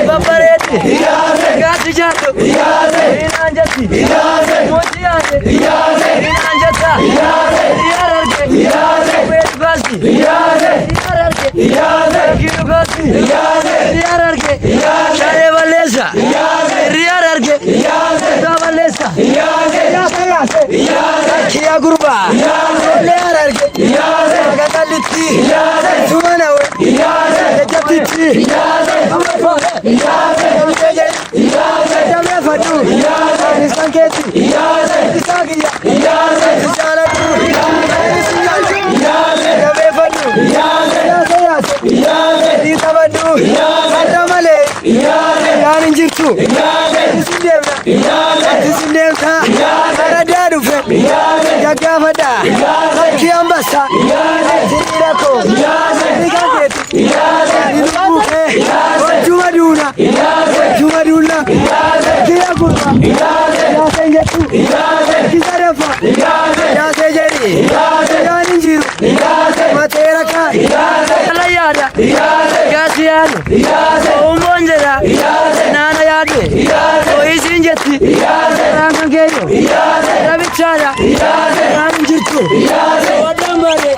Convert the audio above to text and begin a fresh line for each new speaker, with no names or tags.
Babareti, Gati Jato, Inanjati, Motiate, Inanjata, Yararke, Westbasti, Yararke, Kirugati, Yararke, Share Valesa, Yararke, Davalesa, Kia Gurba, Yararke, Gataliti, Sumanawe, Jatiti, Jumaduna, Kia Gurba, Yasenjetu, Kisarafa, Yasejeri, Yaninjiru, Materaka, Alayada, Gasiano, Umonjera, Nana Yade, Oisinjeti, Rangangeyo, Ravichara, Raninjitu, Wadamare,